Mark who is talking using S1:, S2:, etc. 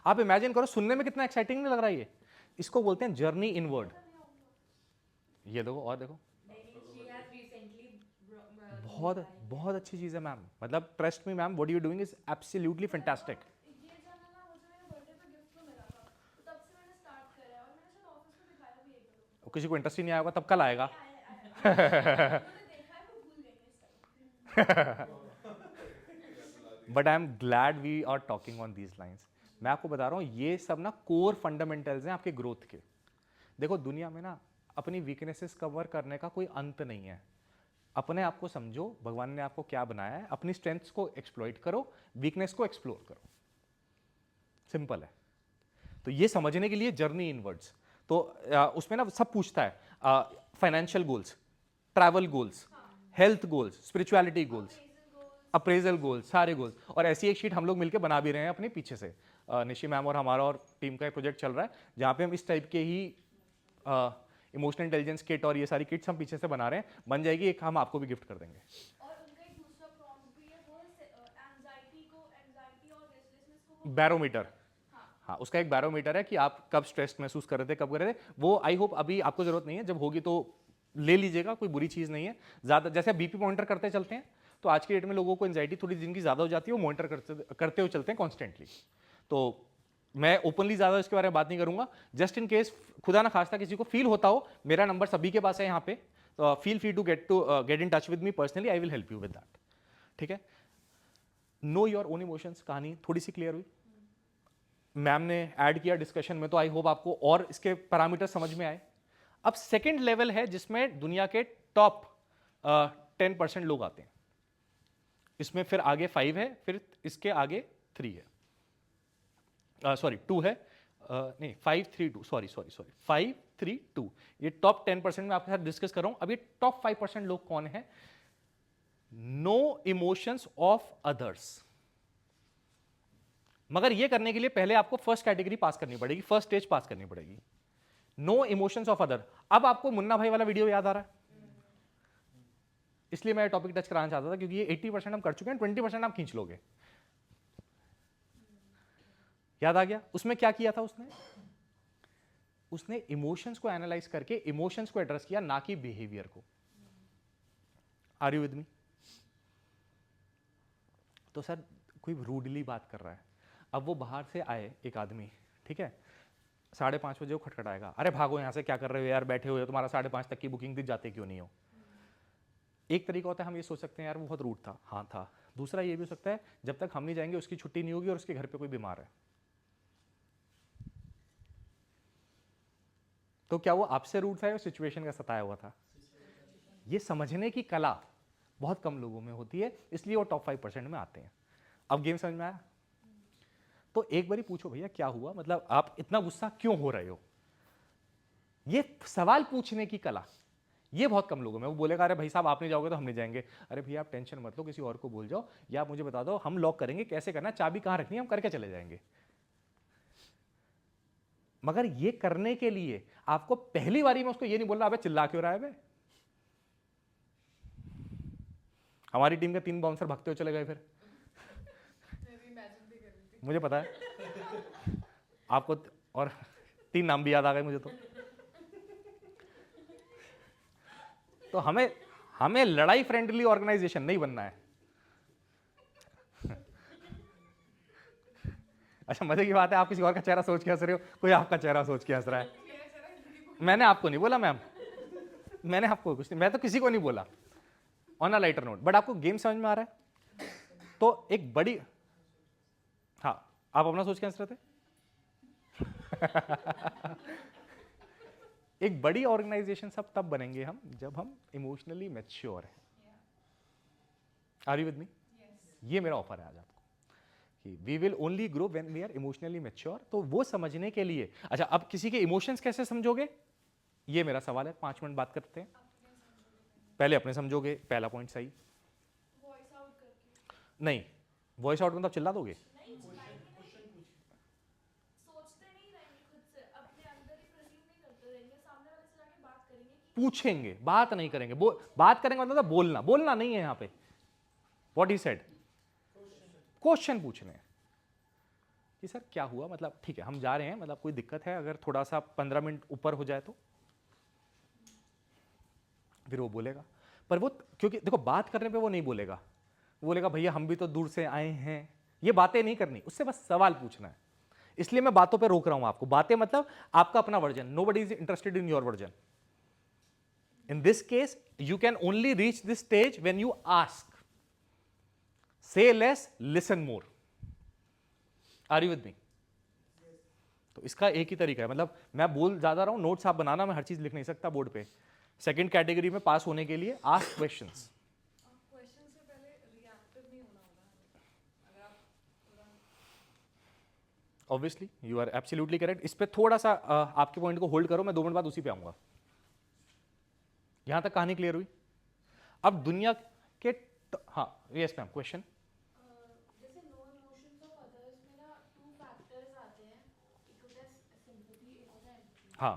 S1: आप इमेजिन करो, सुनने में कितना एक्साइटिंग नहीं लग रहा है ये? इसको बोलते हैं जर्नी इनवर्ड। ये देखो और देखो, बहुत बहुत अच्छी चीज है मैम, मतलब trust me ma'am, what you doing is absolutely fantastic.
S2: ये जर्नल ना मुझे मेरे बर्थडे पे गिफ्ट में मिला था, तो तब से मैंने स्टार्ट करा है और मैंने शायद ऑफिस में दिखाया भी एक दो।
S1: किसी को इंटरेस्ट ही नहीं आया होगा, तब कल आएगा।
S2: उन्होंने देखा है, वो भूल गई हैं इस time.
S1: But I am glad we are talking on these lines. मैं आपको बता रहा हूँ ये सब ना कोर फंडामेंटल्स हैं आपके ग्रोथ के। देखो दुनिया में ना अपनी वीकनेसेस कवर करने का कोई अंत नहीं है। अपने आप को समझो, भगवान ने आपको क्या बनाया है, अपनी स्ट्रेंथ्स को एक्सप्लॉइट करो, वीकनेस को एक्सप्लोर करो, सिंपल है। तो ये समझने के लिए जर्नी इनवर्ड्स, तो उसमें ना सब पूछता है, financial goals, travel goals, health goals, spirituality goals, appraisal goals, सारे गोल्स। और ऐसी एक शीट हम लोग मिलकर बना भी रहे हैं अपने पीछे से, निशी मैम और हमारा और टीम का एक प्रोजेक्ट चल रहा है जहाँ पे हम इस टाइप के ही इमोशनल इंटेलिजेंस किट और ये सारी किट्स हम पीछे से बना रहे हैं, बन जाएगी एक, हम आपको भी गिफ्ट कर देंगे।
S2: और उनका एक दूसरा प्रॉम्प्ट भी है, वो एंजाइटी और रेस्टलेसनेस को
S1: बैरोमीटर, हाँ उसका एक बैरोमीटर है कि आप कब स्ट्रेस महसूस कर रहे थे, कब कर रहे थे। वो आई होप अभी आपको जरूरत नहीं है, जब होगी तो ले लीजिएगा, कोई बुरी चीज़ नहीं है। ज़्यादा जैसे बीपी मॉनिटर करते चलते हैं, तो आज की डेट में लोगों को एंजाइटी थोड़ी जिनकी ज़्यादा हो जाती है वो मॉनिटर करते हुए चलते हैं कॉन्स्टेंटली। तो मैं ओपनली ज़्यादा इसके बारे में बात नहीं करूंगा, जस्ट इन केस खुदा ना खास्ता किसी को फील होता हो, मेरा नंबर सभी के पास है यहाँ पे, तो feel free to get in touch with me personally, I will help you with that. ठीक है, नो योर ओन इमोशंस, कहानी थोड़ी सी क्लियर हुई, मैम ने ऐड किया डिस्कशन में, तो आई होप आपको और इसके पैरामीटर समझ में आए। अब सेकेंड लेवल है जिसमें दुनिया के टॉप 10% लोग आते हैं, इसमें फिर आगे 5 है, फिर इसके आगे 3 है, सॉरी 2 है, नहीं 5 3 2, सॉरी 5 3 2। ये टॉप 10% में आपके साथ डिस्कस कर रहा हूं। अब ये टॉप 5% लोग कौन है? Know emotions of others. मगर ये करने के लिए पहले आपको फर्स्ट कैटेगरी पास करनी पड़ेगी, फर्स्ट स्टेज पास करनी पड़ेगी, नो इमोशंस ऑफ अदर। अब आपको मुन्ना भाई वाला वीडियो याद आ रहा है? इसलिए मैं टॉपिक टच कराना चाहता था, क्योंकि ये 80% हम कर चुके हैं, 20% आप खींच लोगे। याद आ गया? उसमें क्या किया था उसने इमोशंस को एनालाइज करके इमोशंस को एड्रेस किया, ना कि बिहेवियर को। Are you with me? तो सर कोई रूडली बात कर रहा है, अब वो बाहर से आए एक आदमी, ठीक है, 5:30 बजे वो खटखटाएगा, अरे भागो यहाँ से, क्या कर रहे हो यार, बैठे हुए हो, तुम्हारा 5:30 तक की बुकिंग थी, जाते क्यों नहीं हो? एक तरीका होता है हम ये सोच सकते हैं यार वो बहुत रूड था, हाँ था। दूसरा ये भी हो सकता है जब तक हम नहीं जाएंगे उसकी छुट्टी नहीं होगी और उसके घर पे कोई बीमार है, तो क्या वो आपसे रूड था या सिचुएशन का सताया हुआ था? ये समझने की कला बहुत कम लोगों में होती है, इसलिए वो टॉप 5% में आते हैं। अब गेम समझ में आया? तो एक बार ही पूछो भैया क्या हुआ, मतलब आप इतना गुस्सा क्यों हो रहे हो? ये सवाल पूछने की कला ये बहुत कम लोगों में। वो बोलेगा अरे भाई साहब आप नहीं जाओगे तो हम नहीं जाएंगे, अरे भैया आप टेंशन मत लो, किसी और को बोल जाओ, या आप मुझे बता दो हम लॉक करेंगे, कैसे करना, चाबी कहां रखनी है, हम करके चले जाएंगे। मगर ये करने के लिए आपको पहली बारी में उसको ये नहीं बोलना अबे चिल्ला क्यों रहा है बे। हमारी टीम के 3 बाउंसर भागते हुए चले गए फिर, मुझे पता है आपको, और 3 नाम भी याद आ गए मुझे तो हमें लड़ाई फ्रेंडली ऑर्गेनाइजेशन नहीं बनना है। अच्छा मजे की बात है, आप किसी और का चेहरा सोच के हंस रहे हो, कोई आपका चेहरा सोच के हंस रहा है। मैंने आपको नहीं बोला मैम, मैंने आपको कुछ नहीं, मैं तो किसी को नहीं बोला, on a lighter note. But आपको गेम समझ में आ रहा है? तो एक बड़ी, हाँ आप अपना सोच के हंस रहे थे। एक बड़ी ऑर्गेनाइजेशन सब तब बनेंगे हम जब हम इमोशनली मैच्योर हैं। Are you with me? ये मेरा ऑफर है आज आपको कि we will only grow when we are emotionally mature. तो वो समझने के लिए, अच्छा अब किसी के इमोशंस कैसे समझोगे, ये मेरा सवाल है, 5 मिनट बात करते हैं। पहले अपने समझोगे, पहला पॉइंट सही।
S2: वॉइस आउट करके
S1: नहीं, वॉइस आउट मतलब चिल्ला दोगे?
S2: नहीं, सोचते नहीं रहेंगे खुद से, अपने अंदर ही परसीव नहीं करते रहेंगे, सामने वाले से जाके बात करेंगे कि
S1: पूछेंगे, बात नहीं करेंगे। बात करेंगे मतलब बोलना, बोलना नहीं है यहाँ पे। व्हाट ही सेड, क्वेश्चन पूछने कि सर क्या हुआ, मतलब ठीक है हम जा रहे हैं, मतलब कोई दिक्कत है, अगर थोड़ा सा 15 मिनट ऊपर हो जाए तो फिर वो बोलेगा। पर वो क्योंकि देखो बात करने पे वो नहीं बोलेगा, वो बोलेगा भैया हम भी तो दूर से आए हैं। ये बातें नहीं करनी, उससे बस सवाल पूछना है। इसलिए मैं बातों पे रोक रहा हूं आपको। बातें मतलब आपका अपना version, nobody is interested in your version. In this case, you can only reach this stage when you ask. Say less, listen more. Are you with me? तो इसका एक ही तरीका है, मतलब मैं बोल ज्यादा रहा हूं, नोट्स आप बनाना, मैं हर चीज लिख नहीं सकता बोर्ड पे। सेकंड कैटेगरी में पास होने के लिए आस्क क्वेश्चंस।
S2: क्वेश्चन से पहले रिएक्टिव नहीं होना होगा अगर आप पूरा
S1: obviously you are absolutely correct. इस पे थोड़ा सा आपके पॉइंट को होल्ड करो, मैं 2 मिनट बाद उसी पे आऊंगा। यहां तक कहानी क्लियर हुई? अब दुनिया के हाँ यस मैम, क्वेश्चन।
S2: जैसे नो इमोशंस ऑफ अदर्स में ना 2 फैक्टर्स आते हैं, एक होता है सिंपैथी, एक होता है एम्पैथी।
S1: हाँ